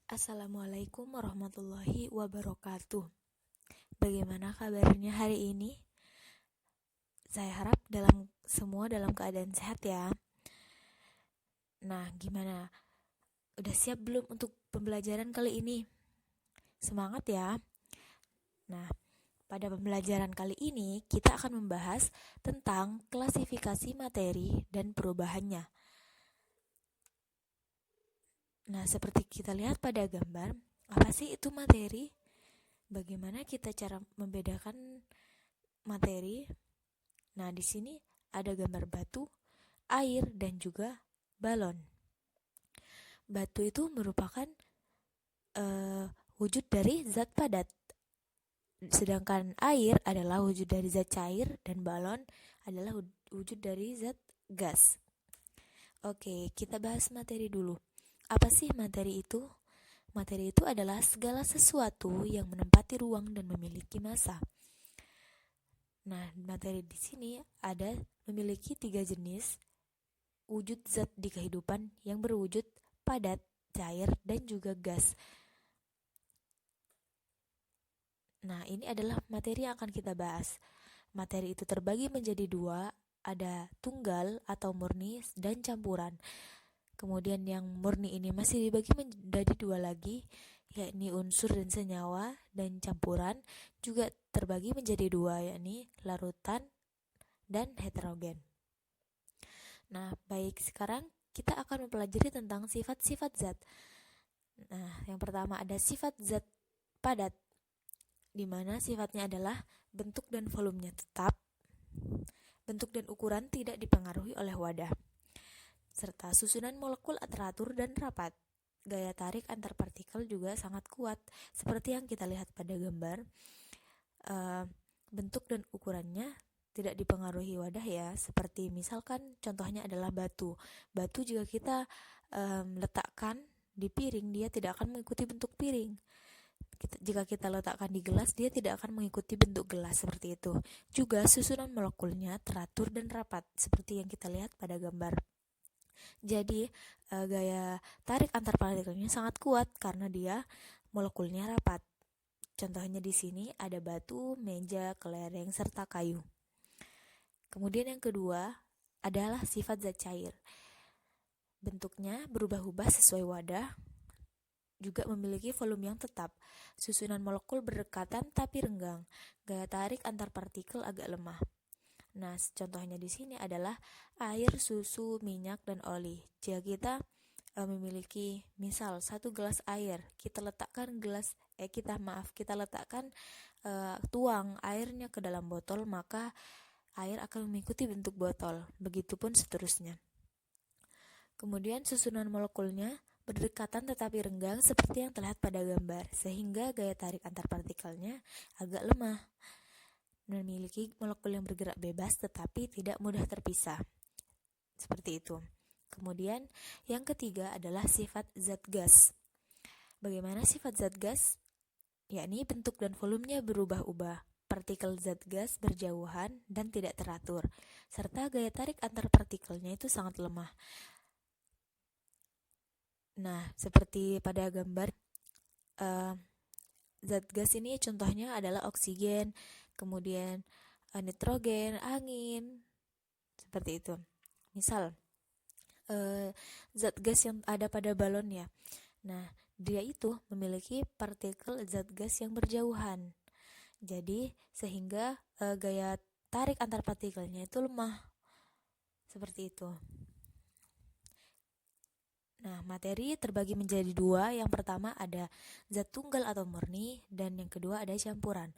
Assalamualaikum warahmatullahi wabarakatuh. Bagaimana kabarnya hari ini? Saya harap semua dalam keadaan sehat ya. Nah, gimana? Udah siap belum untuk pembelajaran kali ini? Semangat ya. Nah, pada pembelajaran kali ini kita akan membahas tentang klasifikasi materi dan perubahannya. Nah, seperti kita lihat pada gambar, apa sih itu materi? Bagaimana kita cara membedakan materi? Nah, di sini ada gambar batu, air, dan juga balon. Batu itu merupakan wujud dari zat padat, sedangkan air adalah wujud dari zat cair, dan balon adalah wujud dari zat gas. Oke, kita bahas materi dulu. Apa sih materi itu? Materi itu adalah segala sesuatu yang menempati ruang dan memiliki massa. Nah, materi di sini ada memiliki 3 jenis wujud zat di kehidupan yang berwujud padat, cair, dan juga gas. Nah, ini adalah materi yang akan kita bahas. Materi itu terbagi menjadi 2, ada tunggal atau murni dan campuran. Kemudian yang murni ini masih dibagi menjadi 2 lagi, yakni unsur dan senyawa, dan campuran juga terbagi menjadi 2, yakni larutan dan heterogen. Nah, baik, sekarang kita akan mempelajari tentang sifat-sifat zat. Nah, yang pertama ada sifat zat padat, di mana sifatnya adalah bentuk dan volumenya tetap, bentuk dan ukuran tidak dipengaruhi oleh wadah, serta susunan molekul teratur dan rapat. Gaya tarik antar partikel juga sangat kuat, seperti yang kita lihat pada gambar. Bentuk dan ukurannya tidak dipengaruhi wadah ya, seperti misalkan contohnya adalah batu. Batu jika kita letakkan di piring, dia tidak akan mengikuti bentuk piring. Jika kita letakkan di gelas, dia tidak akan mengikuti bentuk gelas, seperti itu. Juga susunan molekulnya teratur dan rapat, seperti yang kita lihat pada gambar. Jadi gaya tarik antar partikelnya sangat kuat karena dia molekulnya rapat. Contohnya di sini ada batu, meja, kelereng, serta kayu. Kemudian yang kedua adalah sifat zat cair. Bentuknya berubah-ubah sesuai wadah, juga memiliki volume yang tetap. Susunan molekul berdekatan tapi renggang. Gaya tarik antar partikel agak lemah. Nah, contohnya di sini adalah air, susu, minyak, dan oli. Jika kita memiliki misal 1 gelas air, kita letakkan tuang airnya ke dalam botol, maka air akan mengikuti bentuk botol. Begitupun seterusnya. Kemudian susunan molekulnya berdekatan tetapi renggang seperti yang terlihat pada gambar, sehingga gaya tarik antar partikelnya agak lemah. Memiliki molekul yang bergerak bebas tetapi tidak mudah terpisah. Seperti itu. Kemudian yang ketiga adalah sifat zat gas. Bagaimana sifat zat gas? Yakni bentuk dan volumenya berubah-ubah. Partikel zat gas berjauhan dan tidak teratur, serta gaya tarik antar partikelnya itu sangat lemah. Nah, seperti pada gambar, zat gas ini contohnya adalah oksigen, kemudian nitrogen, angin, seperti itu. Misal zat gas yang ada pada balon ya. Nah, dia itu memiliki partikel zat gas yang berjauhan. Jadi sehingga gaya tarik antar partikelnya itu lemah. Seperti itu. Nah, materi terbagi menjadi 2. Yang pertama ada zat tunggal atau murni, dan yang kedua ada campuran.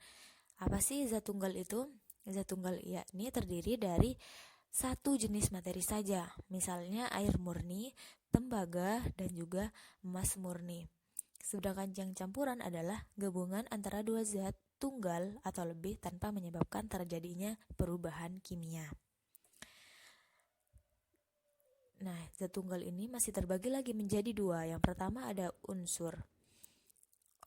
Apa sih zat tunggal itu? Zat tunggal yakni terdiri dari satu jenis materi saja, misalnya air murni, tembaga, dan juga emas murni. Sedangkan yang campuran adalah gabungan antara 2 zat tunggal atau lebih tanpa menyebabkan terjadinya perubahan kimia. Nah, zat tunggal ini masih terbagi lagi menjadi 2. Yang pertama ada unsur.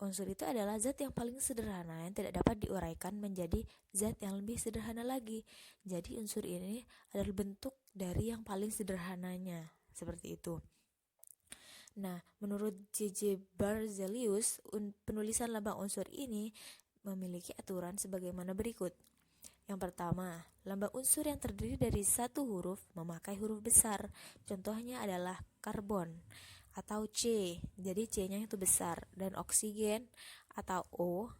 Unsur itu adalah zat yang paling sederhana yang tidak dapat diuraikan menjadi zat yang lebih sederhana lagi. Jadi unsur ini adalah bentuk dari yang paling sederhananya, seperti itu. Nah, menurut J.J. Berzelius, penulisan lambang unsur ini memiliki aturan sebagaimana berikut. Yang pertama, lambang unsur yang terdiri dari satu huruf memakai huruf besar. Contohnya adalah karbon atau C, jadi C-nya itu besar, dan oksigen atau O,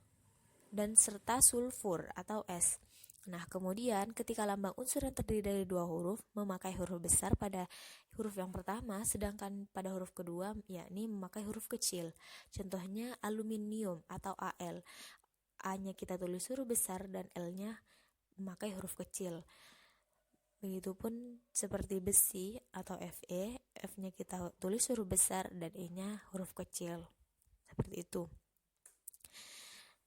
dan serta sulfur atau S. Nah, kemudian ketika lambang unsur yang terdiri dari dua huruf memakai huruf besar pada huruf yang pertama, sedangkan pada huruf kedua yakni memakai huruf kecil. Contohnya aluminium atau Al. A-nya kita tulis huruf besar dan L-nya memakai huruf kecil. Begitupun seperti besi atau Fe, F-nya kita tulis huruf besar dan E-nya huruf kecil. Seperti itu.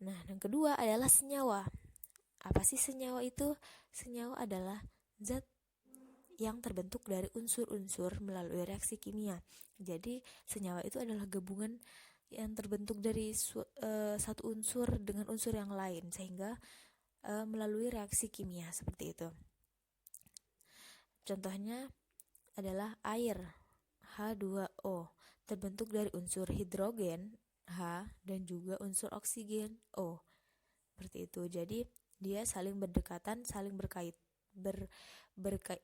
Nah, yang kedua adalah senyawa. Apa sih senyawa itu? Senyawa adalah zat yang terbentuk dari unsur-unsur melalui reaksi kimia. Jadi, senyawa itu adalah gabungan yang terbentuk dari satu unsur dengan unsur yang lain, sehingga melalui reaksi kimia seperti itu. Contohnya adalah air H2O, terbentuk dari unsur hidrogen H dan juga unsur oksigen O. Seperti itu. Jadi dia saling berdekatan, saling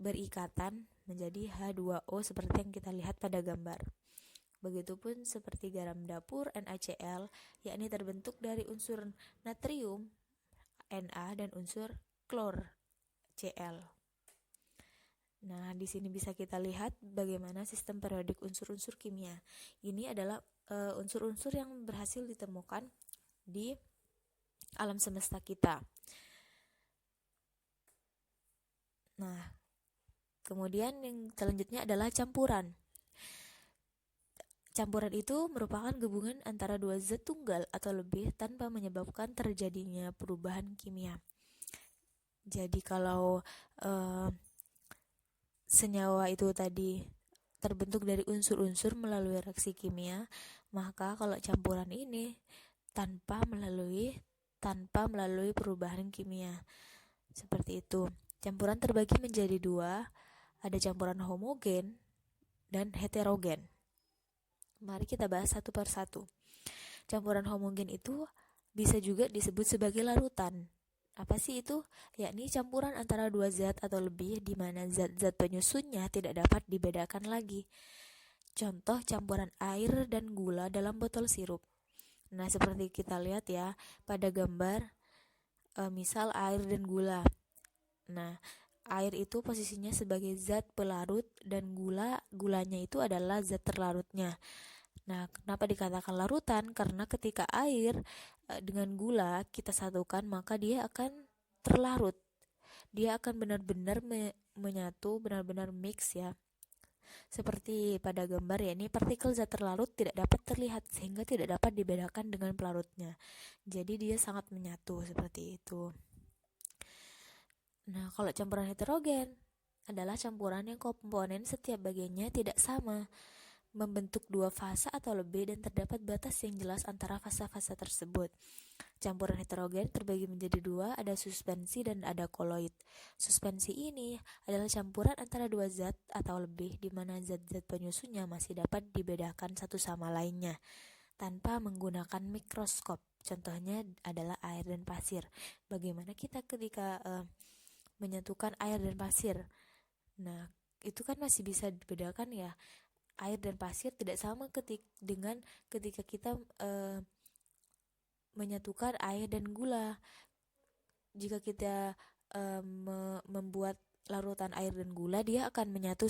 berikatan menjadi H2O seperti yang kita lihat pada gambar. Begitupun seperti garam dapur NaCl, yakni terbentuk dari unsur natrium Na dan unsur klor Cl. Nah, di sini bisa kita lihat bagaimana sistem periodik unsur-unsur kimia. Ini adalah unsur-unsur yang berhasil ditemukan di alam semesta kita. Nah, kemudian yang selanjutnya adalah campuran. Campuran itu merupakan gabungan antara dua zat tunggal atau lebih tanpa menyebabkan terjadinya perubahan kimia. Jadi kalau senyawa itu tadi terbentuk dari unsur-unsur melalui reaksi kimia, maka kalau campuran ini tanpa melalui perubahan kimia. Seperti itu. Campuran terbagi menjadi dua, ada campuran homogen dan heterogen. Mari kita bahas satu per satu. Campuran homogen itu bisa juga disebut sebagai larutan. Apa sih itu? Yakni campuran antara dua zat atau lebih di mana zat-zat penyusunnya tidak dapat dibedakan lagi. Contoh campuran air dan gula dalam botol sirup. Nah, seperti kita lihat ya pada gambar, misal air dan gula. Nah, air itu posisinya sebagai zat pelarut dan gulanya itu adalah zat terlarutnya. Nah, kenapa dikatakan larutan? Karena ketika air dengan gula kita satukan, maka dia akan terlarut. Dia akan benar-benar menyatu, benar-benar mix ya. Seperti pada gambar ya, ini partikel zat terlarut tidak dapat terlihat sehingga tidak dapat dibedakan dengan pelarutnya. Jadi dia sangat menyatu seperti itu. Nah, kalau campuran heterogen adalah campuran yang komponen setiap bagiannya tidak sama, membentuk dua fase atau lebih dan terdapat batas yang jelas antara fase-fase tersebut. Campuran heterogen terbagi menjadi dua, ada suspensi dan ada koloid. Suspensi ini adalah campuran antara dua zat atau lebih di mana zat-zat penyusunnya masih dapat dibedakan satu sama lainnya tanpa menggunakan mikroskop. Contohnya adalah air dan pasir. Bagaimana kita ketika menyatukan air dan pasir? Nah, itu kan masih bisa dibedakan ya. Air dan pasir tidak sama dengan ketika kita menyatukan air dan gula. Jika kita membuat larutan air dan gula, dia akan menyatu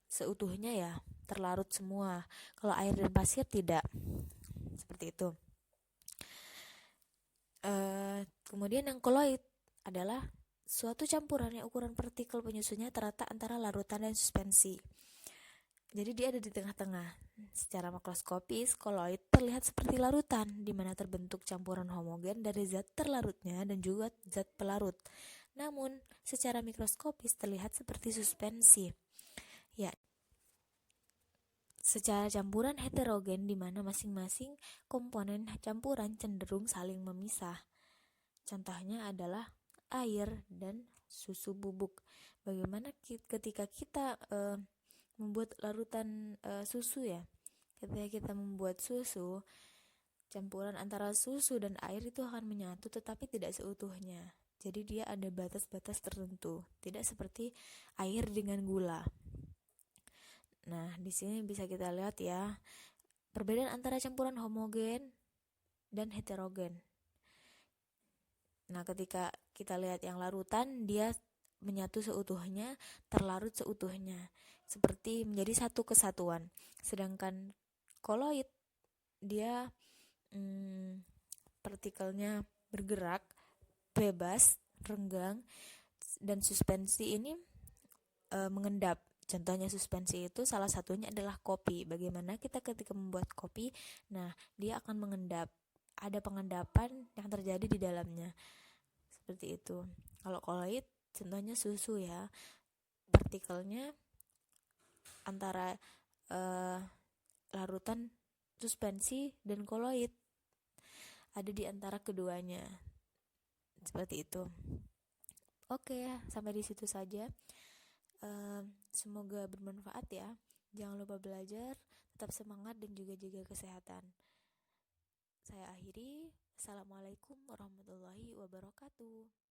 seutuhnya ya, terlarut semua. Kalau air dan pasir tidak. Seperti itu. Kemudian yang koloid adalah suatu campuran yang ukuran partikel penyusunnya terletak antara larutan dan suspensi. Jadi dia ada di tengah-tengah. Secara makroskopis, koloid terlihat seperti larutan, di mana terbentuk campuran homogen dari zat terlarutnya dan juga zat pelarut. Namun, secara mikroskopis terlihat seperti suspensi. Ya, secara campuran heterogen di mana masing-masing komponen campuran cenderung saling memisah. Contohnya adalah air dan susu bubuk. Bagaimana ketika kita membuat larutan susu ya, Ketika kita membuat susu, campuran antara susu dan air itu akan menyatu tetapi tidak seutuhnya. Jadi dia ada batas-batas tertentu, tidak seperti air dengan gula. Nah, di sini bisa kita lihat ya, perbedaan antara campuran homogen dan heterogen. Nah, ketika kita lihat yang larutan, dia menyatu seutuhnya, terlarut seutuhnya, seperti menjadi satu kesatuan. Sedangkan koloid, dia partikelnya bergerak, bebas, renggang, dan suspensi ini mengendap. Contohnya suspensi itu salah satunya adalah kopi. Bagaimana kita ketika membuat kopi, nah dia akan mengendap. Ada pengendapan yang terjadi di dalamnya. Seperti itu. Kalau koloid, contohnya susu ya. Partikelnya antara larutan suspensi dan koloid ada di antara keduanya. Seperti itu. Oke, sampai di situ saja. Semoga bermanfaat ya. Jangan lupa belajar, tetap semangat dan juga jaga kesehatan. Saya akhiri. Assalamualaikum warahmatullahi wabarakatuh.